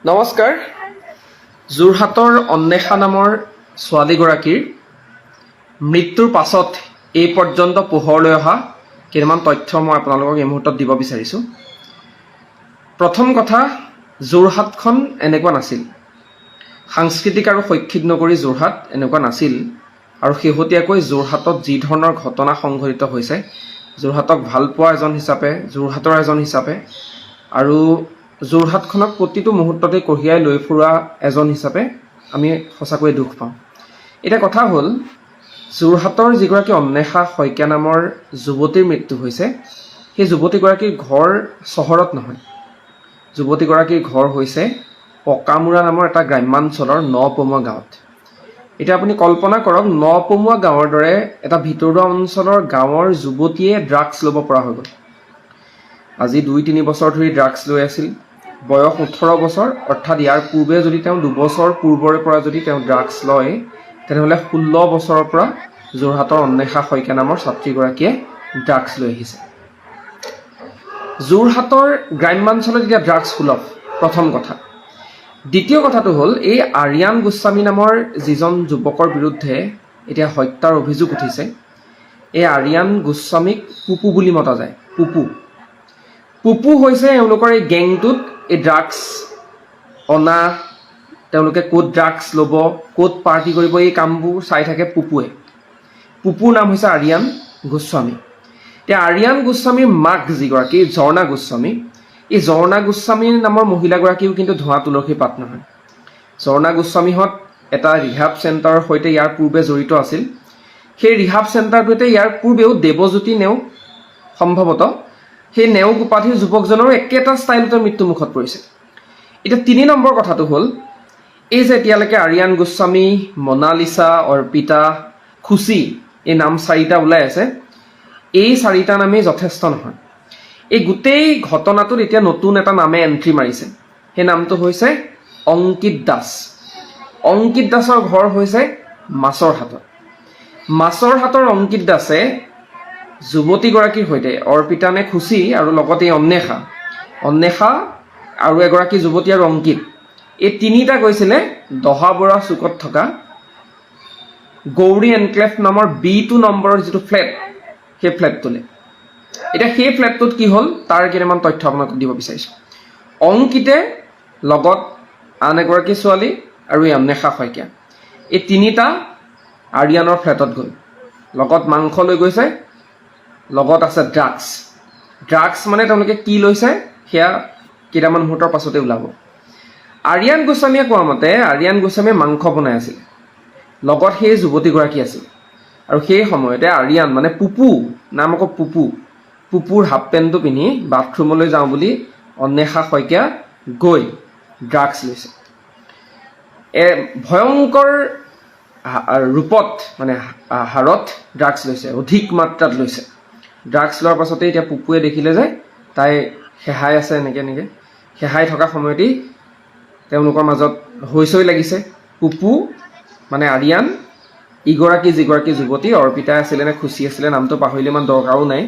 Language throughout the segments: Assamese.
নমস্কাৰ। যোৰহাটৰ অন্বেষা নামৰ ছোৱালীগৰাকীৰ মৃত্যুৰ পাছত এই পৰ্যন্ত পোহৰলৈ অহা কেইটামান তথ্য মই আপোনালোকক এই মুহূৰ্তত দিব বিচাৰিছোঁ। প্ৰথম কথা, যোৰহাটখন এনেকুৱা নাছিল। সাংস্কৃতিক আৰু শৈক্ষিক নগৰী যোৰহাট এনেকুৱা নাছিল। আৰু শেহতীয়াকৈ যোৰহাটত যি ধৰণৰ ঘটনা সংঘটিত হৈছে, যোৰহাটক ভালপোৱা এজন হিচাপে, যোৰহাটৰ এজন হিচাপে আৰু যোৰহাটখনক প্ৰতিটো মুহূৰ্ততে কঢ়িয়াই লৈ ফুৰা এজন হিচাপে আমি সঁচাকৈয়ে দুখ পাওঁ। এতিয়া কথা হ'ল, যোৰহাটৰ যিগৰাকী অন্বেষা শইকীয়া নামৰ যুৱতীৰ মৃত্যু হৈছে, সেই যুৱতীগৰাকীৰ ঘৰ চহৰত নহয়। যুৱতীগৰাকীৰ ঘৰ হৈছে পকামুৰা নামৰ এটা গ্ৰাম্যাঞ্চলৰ নপমুৱা গাঁৱত। এতিয়া আপুনি কল্পনা কৰক, নপমুৱা গাঁৱৰ দৰে এটা ভিতৰুৱা অঞ্চলৰ গাঁৱৰ যুৱতীয়ে ড্ৰাগছ ল'ব পৰা হৈ গ'ল। আজি 2-3 বছৰ ধৰি ড্ৰাগছ লৈ আছিল। বয়স 18 বছৰ, অৰ্থাৎ ইয়াৰ পূৰ্বে যদি তেওঁ 2 বছৰ পূৰ্বৰে পৰা যদি তেওঁ ড্ৰাগছ লয়, তেনেহ'লে 16 বছৰৰ পৰা যোৰহাটৰ অন্বেষা শইকীয়া নামৰ ছাত্ৰীগৰাকীয়ে ড্ৰাগছ লৈ আহিছে। যোৰহাটৰ গ্ৰাম্যাঞ্চলত এতিয়া ড্ৰাগছ সুলভ, প্ৰথম কথা। দ্বিতীয় কথাটো হ'ল, এই আৰিয়ান গোস্বামী নামৰ যিজন যুৱকৰ বিৰুদ্ধে এতিয়া হত্যাৰ অভিযোগ উঠিছে, এই আৰিয়ান গোস্বামীক পুপু বুলি মতা যায়। পুপু হৈছে এওঁলোকৰ এই গেংটোত এই ড্ৰাগছ অনা, তেওঁলোকে ক'ত ড্ৰাগছ ল'ব, ক'ত পাৰ্টি কৰিব, এই কামবোৰ চাই থাকে পুপুৱে। পুপুৰ নাম হৈছে আৰিয়ান গোস্বামী। এতিয়া আৰিয়ান গোস্বামীৰ মাক যিগৰাকী ঝৰ্ণা গোস্বামী, এই ঝৰ্ণা গোস্বামী নামৰ মহিলাগৰাকীও কিন্তু ধোঁৱা তুলসী পাত নহয়। ঝৰ্ণা গোস্বামীহঁত এটা ৰিহাব চেণ্টাৰৰ সৈতে ইয়াৰ পূৰ্বে জড়িত আছিল। সেই ৰিহাব চেণ্টাৰটোতে ইয়াৰ পূৰ্বেও দেৱজ্যোতি নেওগ, সম্ভৱতঃ সেই নেওগ উপাধিৰ যুৱকজনৰো একেটা ষ্টাইলতে মৃত্যুমুখত পৰিছে। এতিয়া 3 নম্বৰ কথাটো হ'ল, এই যে এতিয়ালৈকে আৰিয়ান গোস্বামী, মনালিছা, অৰ্পিতা, খুচি, এই নাম 4টা ওলাই আছে। এই 4টা নামেই যথেষ্ট নহয়। এই গোটেই ঘটনাটোত এতিয়া নতুন এটা নামে এণ্ট্ৰি মাৰিছে। সেই নামটো হৈছে অংকিত দাস। অংকিত দাসৰ ঘৰ হৈছে মাছৰহাটত। মাছৰহাটৰ অংকিত দাসে যুৱতীগৰাকীৰ সৈতে, অৰ্পিতা নে খুচি আৰু লগতে অন্বেষা আৰু এগৰাকী যুৱতী আৰু অংকিত, এই 3টা গৈছিলে দহাবৰা চুকত থকা গৌৰী এনক্লেভ নামৰ B2 নম্বৰৰ যিটো ফ্লেট, সেই ফ্লেটটোলৈ। এতিয়া সেই ফ্লেটটোত কি হ'ল তাৰ কেইটামান তথ্য আপোনাক দিব বিচাৰিছোঁ। অংকিতে লগত আন এগৰাকী ছোৱালী আৰু এই অন্বেষা শইকীয়া, এই 3টা আৰিয়ানৰ ফ্লেটত গ'ল। লগত মাংস লৈ গৈছে, লগত আছে ড্ৰাগছ মানে তেওঁলোকে কি লৈছে সেয়া কেইটামান মুহূৰ্তৰ পাছতে ওলাব। আৰিয়ান গোস্বামীয়ে কোৱা মতে আৰিয়ান গোস্বামীয়ে মাংস বনাই আছিল, লগত সেই যুৱতীগৰাকী আছিল। আৰু সেই সময়তে আৰিয়ান মানে পুপু, নাম আকৌ পুপুৰ হাফ পেণ্টটো পিন্ধি বাথৰুমলৈ যাওঁ বুলি অন্বেষা শইকীয়া গৈ ড্ৰাগছ লৈছে। ভয়ংকৰ ৰূপত মানে হাৰত ড্ৰাগছ লৈছে, অধিক মাত্ৰাত লৈছে। ড্ৰাগছ লোৱাৰ পাছতে এতিয়া পুপুৱে দেখিলে যে তাই সেহাই আছে, এনেকৈ সেহাই থকা সময়তেই তেওঁলোকৰ মাজত হৈচৈ লাগিছে। পুপু মানে আৰিয়ান, যিগৰাকী যুৱতী, অৰ্পিতা আছিলে নে খুচি আছিলে নামটো পাহৰিলে, ইমান দৰকাৰো নাই,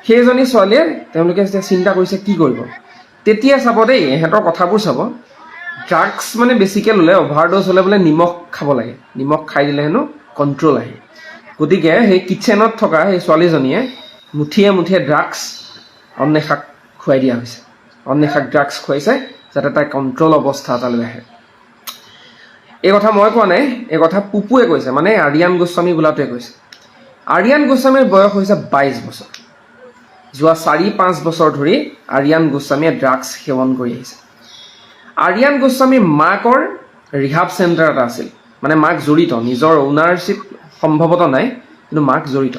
সেইজনী ছোৱালীয়ে তেওঁলোকে যেতিয়া চিন্তা কৰিছে কি কৰিব, তেতিয়া চাব দেই, ইহঁতৰ কথাবোৰ চাব। ড্ৰাগছ মানে বেছিকৈ ল'লে, অভাৰড'জ হ'লে বোলে নিমখ খাব লাগে, নিমখ খাই দিলে হেনো কণ্ট্ৰল আহে। গতিকে সেই কিটচেনত থকা সেই ছোৱালীজনীয়ে মুঠিয়ে ড্ৰাগছ অন্বেষাক খুৱাই দিয়া হৈছে। অন্বেষাক ড্ৰাগছ খুৱাইছে যাতে তাই কণ্ট্ৰল অৱস্থা এটালৈ আহে। এই কথা মই কোৱা নাই, এই কথা পুপুৱে কৈছে, মানে আৰিয়ান গোস্বামী বোলাটোৱে কৈছে। আৰিয়ান গোস্বামীৰ বয়স হৈছে 22 বছৰ। যোৱা 4-5 বছৰ ধৰি আৰিয়ান গোস্বামীয়ে ড্ৰাগছ সেৱন কৰি আহিছে। আৰিয়ান গোস্বামীৰ মাকৰ ৰিহাব চেণ্টাৰ এটা আছিল, মানে মাক জড়িত, নিজৰ অ'নাৰশ্বিপ সম্ভৱতঃ নাই, কিন্তু মাক জড়িত।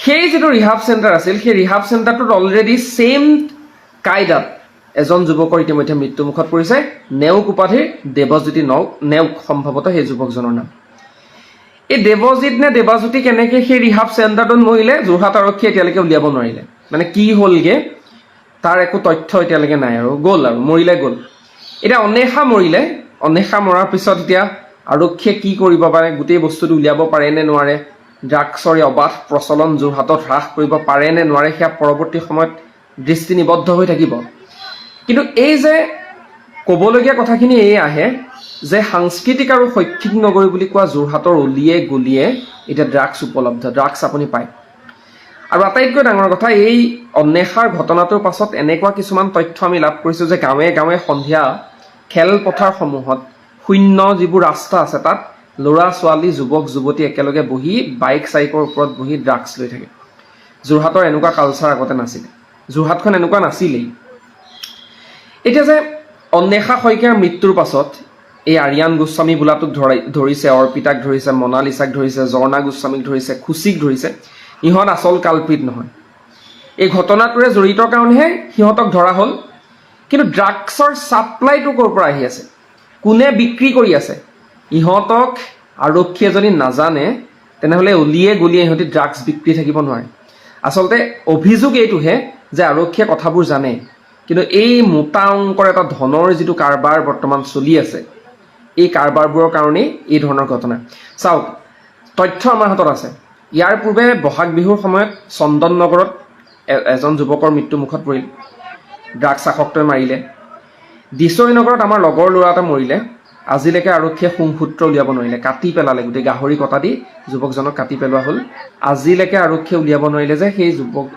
সেই যিটো ৰিহাব চেণ্টাৰ আছিল, সেই ৰিহাব চেণ্টাৰটোত অলৰেডি ছেইম কায়দাত এজন যুৱকৰ ইতিমধ্যে মৃত্যুমুখত পৰিছে। নেওগ উপাধিৰ দেৱজ্যোতি নেওগ, সম্ভৱতঃ সেই যুৱকজনৰ নাম। এই দেৱজিৎ নে দেৱাজ্যোতি কেনেকৈ সেই ৰিহাব চেণ্টাৰটোত মৰিলে, যোৰহাট আৰক্ষীয়ে এতিয়ালৈকে উলিয়াব নোৱাৰিলে। মানে কি হ'লগৈ তাৰ একো তথ্য এতিয়ালৈকে নাই, আৰু মৰিলে গ'ল। এতিয়া অন্বেষা মৰিলে, অন্বেষা মৰাৰ পিছত এতিয়া আৰক্ষীয়ে কি কৰিব পাৰে, গোটেই বস্তুটো উলিয়াব পাৰে নে নোৱাৰে, ড্ৰাগছৰ অবাধ প্ৰচলন যোৰহাটত হ্ৰাস কৰিব পাৰে নে নোৱাৰে, সেয়া পৰৱৰ্তী সময়ত দৃষ্টি নিবদ্ধ হৈ থাকিব। কিন্তু এই যে ক'বলগীয়া কথাখিনি এই আহে যে সাংস্কৃতিক আৰু শৈক্ষিক নগৰী বুলি কোৱা যোৰহাটৰ অলিয়ে গলিয়ে এতিয়া ড্ৰাগছ উপলব্ধ, ড্ৰাগছ আপুনি পায়। আৰু আটাইতকৈ ডাঙৰ কথা, এই অন্বেষাৰ ঘটনাটোৰ পাছত এনেকুৱা কিছুমান তথ্য আমি লাভ কৰিছোঁ যে গাঁৱে গাঁৱে সন্ধিয়া খেলপথাৰসমূহত শূন্য যিবোৰ ৰাস্তা আছে তাত ল'ৰা ছোৱালী যুৱক যুৱতী একেলগে বহি বাইক চাইকৰ ওপৰত বহি ড্ৰাগছ লৈ থাকে। যোৰহাটৰ এনেকুৱা কালচাৰ আগতে নাছিলে, যোৰহাটখন এনেকুৱা নাছিলেই। এতিয়া যে অন্বেষা শইকীয়াৰ মৃত্যুৰ পাছত এই আৰিয়ান গোস্বামী বোলাটোক ধৰিছে, অৰ্পিতাক ধৰিছে, মনালিছাক ধৰিছে, জৰ্ণা গোস্বামীক ধৰিছে, খুচিক ধৰিছে, ইহঁত আচল কালপিত নহয়। এই ঘটনাটোৰে জড়িত কাৰণেহে সিহঁতক ধৰা হ'ল। কিন্তু ড্ৰাগছৰ ছাপ্লাইটো ক'ৰ পৰা আহি আছে, কোনে বিক্ৰী কৰি আছে, ইহঁতক আৰক্ষীয়ে যদি নাজানে তেনেহ'লে অলিয়ে গলিয়ে ইহঁতি ড্ৰাগছ বিক্ৰী থাকিব নোৱাৰে। আচলতে অভিযোগ এইটোহে যে আৰক্ষীয়ে কথাবোৰ জানে, কিন্তু এই মোটা অংকৰ এটা ধনৰ যিটো কাৰবাৰ বৰ্তমান চলি আছে, এই কাৰবাৰবোৰৰ কাৰণেই এই ধৰণৰ ঘটনা। চাওক, তথ্য আমাৰ হাতত আছে। ইয়াৰ পূৰ্বে বহাগ বিহুৰ সময়ত চন্দননগৰত এজন যুৱকৰ মৃত্যু মুখত পৰিল, ড্ৰাগছ আসক্তই মাৰিলে। দিছৈনগৰত আমাৰ লগৰ ল'ৰা এটা মৰিলে, আজিলৈকে আৰক্ষীয়ে সুংসূত্ৰ উলিয়াব নোৱাৰিলে, কাটি পেলালে, গোটেই গাহৰি কটা দি যুৱকজনক কাটি পেলোৱা হ'ল। আজিলৈকে আৰক্ষীয়ে উলিয়াব নোৱাৰিলে যে সেই যুৱক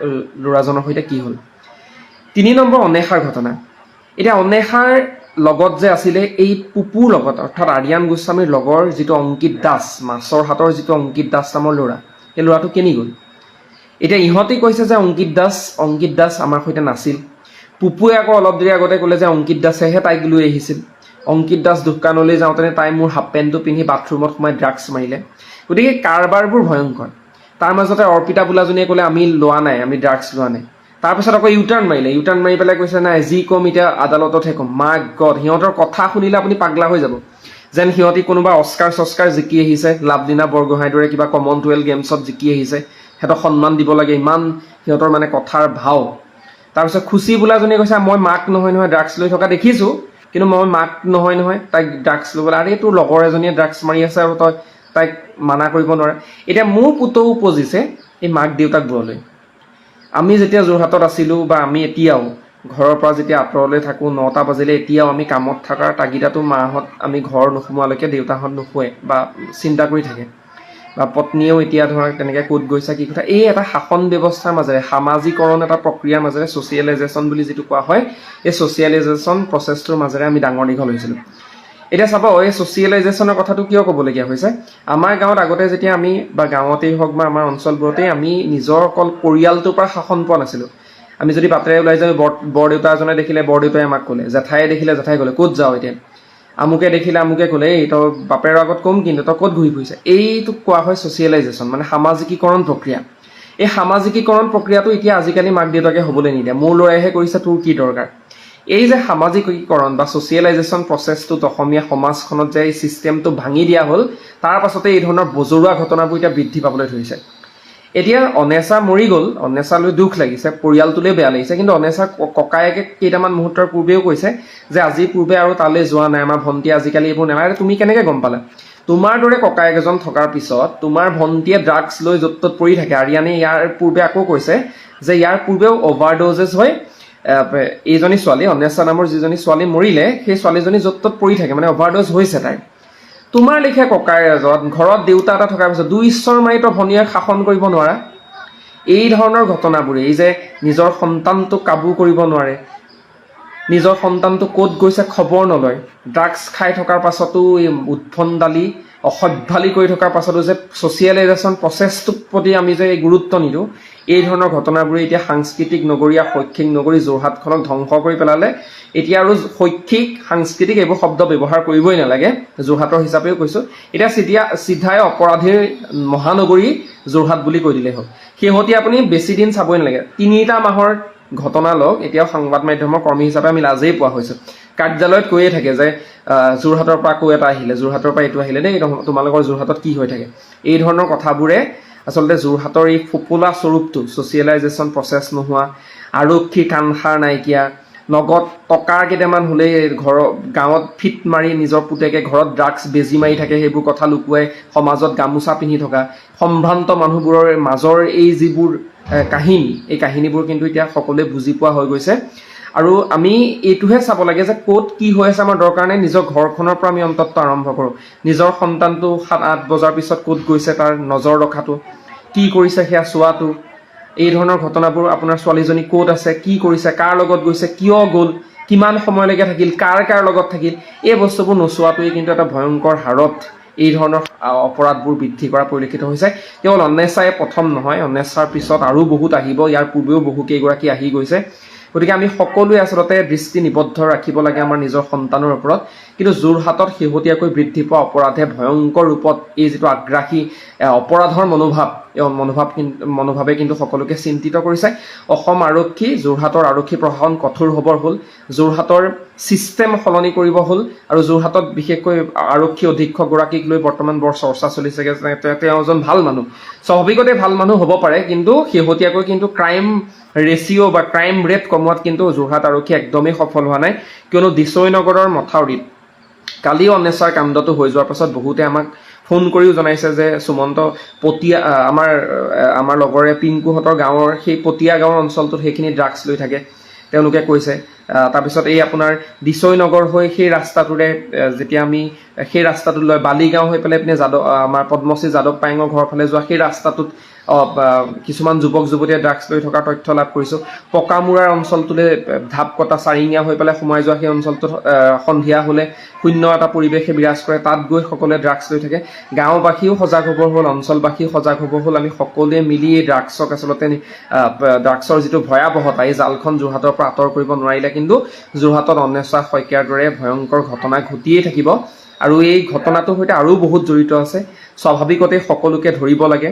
ল'ৰাজনৰ সৈতে কি হ'ল। 3 নম্বৰ অন্বেষাৰ ঘটনা। এতিয়া অন্বেষাৰ লগত যে আছিলে এই পুপুৰ লগত, অৰ্থাৎ আৰিয়ান গোস্বামীৰ লগৰ যিটো অংকিত দাস, মাছৰ হাতৰ যিটো অংকিত দাস নামৰ ল'ৰা, সেই ল'ৰাটো কেনি গ'ল। এতিয়া ইহঁতে কৈছে যে অংকিত দাস আমাৰ সৈতে নাছিল। পুপুৱে আকৌ অলপ দেৰি আগতে ক'লে যে অংকিত দাসেহে তাইক লৈ আহিছিল। অংকিত দাস দোকানলৈ যাওঁতেনে তাই মোৰ হাফ পেণ্টটো পিন্ধি বাথৰুমত সোমাই ড্ৰাগছ মাৰিলে। গতিকে কাৰবাৰবোৰ ভয়ংকৰ। তাৰ মাজতে অৰ্পিতা বোলাজনীয়ে ক'লে আমি লোৱা নাই, আমি ড্ৰাগছ লোৱা নাই। তাৰপিছত আকৌ ইউটাৰ্ণ মাৰিলে, ইউটাৰ্ণ মাৰি পেলাই কৈছে নাই যি ক'ম এতিয়া আদালততহে ক'ম। মা গড, সিহঁতৰ কথা শুনিলে আপুনি পাগলা হৈ যাব, যেন সিহঁতি কোনোবা অস্কাৰ জিকি আহিছে, লাভলীনা বৰগোহাঁইৰ দৰে কিবা কমনৱেলথ গেমছত জিকি আহিছে, সিহঁতক সন্মান দিব লাগে, ইমান সিহঁতৰ মানে কথাৰ ভাও। তাৰপিছত খুচি বোলাজনীয়ে কৈছে মই মাক নহয় ড্ৰাগছ লৈ থকা দেখিছোঁ, কিন্তু মই মাক নহয় তাইক ড্ৰাগছ ল'বলৈ, আৰে তোৰ লগৰ এজনীয়ে ড্ৰাগছ মাৰি আছে আৰু তই তাইক মানা কৰিব নোৱাৰে। এতিয়া মোৰ পুতৌ উপজিছে এই মাক দেউতাকবোৰলৈ। আমি যেতিয়া যোৰহাটত আছিলোঁ বা আমি এতিয়াও ঘৰৰ পৰা যেতিয়া আঁতৰলৈ থাকোঁ, 9টা বাজিলে এতিয়াও আমি কামত থকাৰ তাগিদাটো মাহঁত আমি ঘৰ নোসোমোৱালৈকে দেউতাহঁত নুশুৱে বা চিন্তা কৰি থাকে, বা পত্নীয়েও এতিয়া ধৰক তেনেকৈ ক'ত গৈছা কি কথা। এই এটা শাসন ব্যৱস্থাৰ মাজেৰে, সামাজিকৰণ এটা প্ৰক্ৰিয়াৰ মাজেৰে, ছ'চিয়েলাইজেশ্যন বুলি যিটো কোৱা হয়, এই ছ'চিয়েলাইজেশ্যন প্ৰচেছটোৰ মাজেৰে আমি ডাঙৰ দীঘল হৈছিলোঁ। এতিয়া চাব, এই ছ'চিয়েলাইজেশ্যনৰ কথাটো কিয় ক'বলগীয়া হৈছে। আমাৰ গাঁৱত আগতে যেতিয়া আমি, বা গাঁৱতেই হওক বা আমাৰ অঞ্চলবোৰতেই আমি নিজৰ অকল পৰিয়ালটোৰ পৰা শাসন পোৱা নাছিলোঁ। আমি যদি বাটেৰে ওলাই যাওঁ, বৰদেউতা এজনে দেখিলে বৰদেউতাই আমাক ক'লে, জেঠায়ে দেখিলে জেঠাই ক'লে ক'ত যাওঁ এতিয়া, আমুকে দেখিলে আমুকে ক'লে এই তই বাপেৰৰ আগত ক'ম কিন্তু তই ক'ত ঘূৰি ফুৰিছে। এইটোক কোৱা হয় ছ'চিয়েলাইজেশ্যন, মানে সামাজিকীকৰণ প্ৰক্ৰিয়া। এই সামাজিকীকৰণ প্ৰক্ৰিয়াটো এতিয়া আজিকালি মাক দেউতাকে হ'বলৈ নিদিয়ে। মোৰ ল'ৰাইহে কৰিছে, তোৰ কি দৰকাৰ। এই যে সামাজিকীকৰণ বা ছ'চিয়েলাইজেশ্যন প্ৰচেছটোত অসমীয়া সমাজখনত যে এই ছিষ্টেমটো ভাঙি দিয়া হ'ল, তাৰ পাছতে এই ধৰণৰ বজৰুৱা ঘটনাবোৰ এতিয়া বৃদ্ধি পাবলৈ ধৰিছে। এতিয়া অন্বেষা মৰি গ'ল, অন্বেষালৈ দুখ লাগিছে, পৰিয়ালটোলৈ বেয়া লাগিছে, কিন্তু অন্বেষাৰ ককায়েকে কেইটামান মুহূৰ্তৰ পূৰ্বেও কৈছে যে আজিৰ পূৰ্বে আৰু তালৈ যোৱা নাই, আমাৰ ভণ্টিয়ে আজিকালি এইবোৰ নেমাৰে। তুমি কেনেকৈ গম পালা? তোমাৰ দৰে ককায়েক এজন থকাৰ পিছত তোমাৰ ভণ্টিয়ে ড্ৰাগছ লৈ য'ত ত'ত পৰি থাকে। আৰিয়ানে ইয়াৰ পূৰ্বে আকৌ কৈছে যে ইয়াৰ পূৰ্বেও অভাৰড'জেছ হয়, এইজনী ছোৱালী অন্বেষা নামৰ যিজনী ছোৱালী মৰিলে, সেই ছোৱালীজনী য'ত ত'ত পৰি থাকে, মানে অভাৰড'জ হৈছে তাই। তোমাৰ লেখীয়া ককায়েক এজন ঘৰত দেউতা এটা থকাৰ পিছত দুই ঈশ্বৰ মাৰি তই ভনীয়েক শাসন কৰিব নোৱাৰা। এই ধৰণৰ ঘটনাবোৰে, এই যে নিজৰ সন্তানটোক কাবু কৰিব নোৱাৰে, নিজৰ সন্তানটো ক'ত গৈছে খবৰ নলয়, ড্ৰাগছ খাই থকাৰ পাছতো এই উদ্ভণ্ডালি অসভ্যালি কৰি থকাৰ পাছতো যে ছ'চিয়েলাইজেশ্যন প্ৰচেছটোৰ প্ৰতি আমি যে গুৰুত্ব নিদিওঁ, এই ধৰণৰ ঘটনাবোৰে এতিয়া সাংস্কৃতিক নগৰীয়া শৈক্ষিক নগৰী যোৰহাটখনক ধ্বংস কৰি পেলালে। এতিয়া আৰু শৈক্ষিক সাংস্কৃতিক এইবোৰ শব্দ ব্যৱহাৰ কৰিবই নালাগে, যোৰহাটৰ হিচাপেও কৈছোঁ। এতিয়া চিধাই অপৰাধীৰ মহানগৰী যোৰহাট বুলি কৈ দিলেই হ'ল। শেহতীয়া আপুনি বেছি দিন চাবই নালাগে, 3টা মাহৰ ঘটনা লওক, এতিয়াও সংবাদ মাধ্যমৰ কৰ্মী হিচাপে আমি লাজেই পোৱা হৈছোঁ। কাৰ্যালয়ত কৈয়ে থাকে যে যোৰহাটৰ পৰা আকৌ এটা আহিলে, যোৰহাটৰ পৰা এইটো আহিলে দেই, তোমালোকৰ যোৰহাটত কি হৈ থাকে। এই ধৰণৰ কথাবোৰে আচলতে যোৰহাটৰ এই ফোপোলা স্বৰূপটো, ছ'চিয়েলাইজেশ্যন প্ৰচেছ নোহোৱা, আৰক্ষীৰ কাণসাৰ নাইকিয়া, নগদ টকাৰ কেইটামান হ'লেই গাঁৱত ফিট মাৰি নিজৰ পুতেকে ঘৰত ড্ৰাগছ বেজী মাৰি থাকে, সেইবোৰ কথা লুকুৱাই সমাজত গামোচা পিন্ধি থকা সম্ভ্ৰান্ত মানুহবোৰৰ মাজৰ এই যিবোৰ কাহিনী, এই কাহিনীবোৰ কিন্তু এতিয়া সকলোৱে বুজি পোৱা হৈ গৈছে। আৰু আমি এইটোহে চাব লাগে যে ক'ত কি হৈ আছে আমাৰ দৰকাৰ নাই, নিজৰ ঘৰখনৰ পৰা আমি অন্ততঃ আৰম্ভ কৰোঁ। নিজৰ সন্তানটো 7-8 বজাৰ পিছত ক'ত গৈছে তাৰ নজৰ ৰখাটো, কি কৰিছে সেয়া চোৱাটো, এই ধৰণৰ ঘটনাবোৰ, আপোনাৰ ছোৱালীজনী ক'ত আছে, কি কৰিছে, কাৰ লগত গৈছে, কিয় গ'ল, কিমান সময়লৈকে থাকিল, কাৰ লগত থাকিল, এই বস্তুবোৰ নোচোৱাটোৱে কিন্তু এটা ভয়ংকৰ হাৰত এই ধৰণৰ অপৰাধবোৰ বৃদ্ধি কৰা পৰিলক্ষিত হৈছে। কেৱল অন্বেষাই প্ৰথম নহয়, অন্বেষাৰ পিছত আৰু বহুত আহিব, ইয়াৰ পূৰ্বেও বহু কেইগৰাকী আহি গৈছে। গতিকে আমি সকলোৱে আচলতে দৃষ্টি নিবদ্ধ ৰাখিব লাগে আমাৰ নিজৰ সন্তানৰ ওপৰত। কিন্তু যোৰহাটত শেহতীয়াকৈ বৃদ্ধি পোৱা অপৰাধে ভয়ংকৰ ৰূপত এই যিটো আগ্ৰাসী অপৰাধৰ মনোভাৱে কিন্তু সকলোকে চিন্তিত কৰিছে। অসম আৰক্ষী, যোৰহাটৰ আৰক্ষী প্ৰশাসন কঠোৰ হ'বৰ হ'ল, যোৰহাটৰ ছিষ্টেম সলনি কৰিব হ'ল, আৰু যোৰহাটত বিশেষকৈ আৰক্ষী অধীক্ষকগৰাকীক লৈ বৰ্তমান বৰ চৰ্চা চলিছে যে তেওঁ এজন ভাল মানুহ। স্বাভাৱিকতে ভাল মানুহ হ'ব পাৰে, কিন্তু শেহতীয়াকৈ কিন্তু ক্ৰাইম ৰেচিঅ' বা ক্ৰাইম ৰেট কমোৱাত কিন্তু যোৰহাট আৰক্ষী একদমেই সফল হোৱা নাই। কিয়নো দিছৈ নগৰৰ মথাউৰিত কালি অন্বেষাৰ কাণ্ডটো হৈ যোৱাৰ পাছত বহুতে আমাক ফোন কৰিও জনাইছে যে সুমন্ত, পতিয়া আমাৰ লগৰে পিংকুহঁতৰ গাঁৱৰ সেই পতিয়া গাঁৱৰ অঞ্চলটোত সেইখিনি ড্ৰাগছ লৈ থাকে, তেওঁলোকে কৈছে। তাৰপিছত এই আপোনাৰ দিছৈ নগৰ হৈ সেই ৰাস্তাটোৰে যেতিয়া আমি সেই ৰাস্তাটোলৈ বালিগাঁও হৈ পেলাই পিনে আমাৰ পদ্মশ্ৰী যাদৱ পায়েঙৰ ঘৰৰ ফালে যোৱা সেই ৰাস্তাটোত কিছুমান যুৱক যুৱতীয়ে ড্ৰাগছ লৈ থকাৰ তথ্য লাভ কৰিছোঁ। পকামূৰাৰ অঞ্চলটোলৈ ঢাপ কটা চাৰিঙীয়া হৈ পেলাই সোমাই যোৱা সেই অঞ্চলটোত সন্ধিয়া হ'লে শূন্য এটা পৰিৱেশে বিৰাজ কৰে, তাত গৈ সকলোৱে ড্ৰাগছ লৈ থাকে। গাঁওবাসীও সজাগ হ'ব হ'ল, অঞ্চলবাসীও সজাগ হ'ব হ'ল। আমি সকলোৱে মিলি এই ড্ৰাগছক আচলতে ড্ৰাগছৰ যিটো ভয়াৱহতা, এই জালখন যোৰহাটৰ পৰা আঁতৰ কৰিব নোৱাৰিলে কিন্তু যোৰহাটত অন্বেষা শইকীয়াৰ দৰে ভয়ংকৰ ঘটনা ঘটিয়েই থাকিব। আৰু এই ঘটনাটোৰ সৈতে আৰু বহুত জড়িত আছে। স্বাভাৱিকতে সকলোকে ধৰিব লাগে।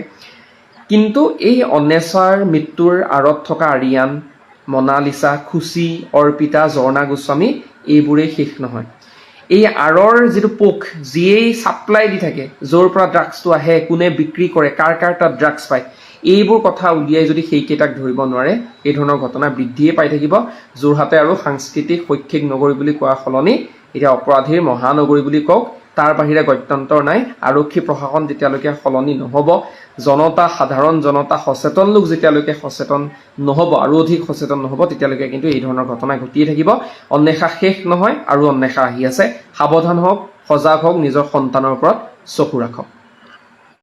কিন্তু এই অন্বেষাৰ মৃত্যুৰ আঁৰত থকা আৰিয়ান, মনালিছা, খুচি, অৰ্পিতা, ঝৰ্ণা গোস্বামী, এইবোৰেই শেষ নহয়। এই আঁৰৰ যিটো পোক, যিয়েই ছাপ্লাই দি থাকে, য'ৰ পৰা ড্ৰাগছটো আহে, কোনে বিক্ৰী কৰে, কাৰ তাত ড্ৰাগছ পায়, এইবোৰ কথা উলিয়াই যদি সেইকেইটাক ধৰিব নোৱাৰে, এই ধৰণৰ ঘটনা বৃদ্ধিয়ে পাই থাকিব। যোৰহাটে আৰু সাংস্কৃতিক শৈক্ষিক নগৰী বুলি কোৱাৰ সলনি এতিয়া অপৰাধীৰ মহানগৰী বুলি কওক, তাৰ বাহিৰে গত্যন্তৰ নাই। আৰক্ষী প্ৰশাসন যেতিয়ালৈকে সলনি নহ'ব, সাধাৰণ জনতা, সচেতন লোক যেতিয়ালৈকে সচেতন নহ'ব, আৰু অধিক সচেতন নহ'ব, তেতিয়ালৈকে কিন্তু এই ধৰণৰ ঘটনা ঘটিয়ে থাকিব। অন্বেষা শেষ নহয়, আৰু অন্বেষা আহি আছে। সাৱধান হওক, সজাগ হওক, নিজৰ সন্তানৰ ওপৰত চকু ৰাখক।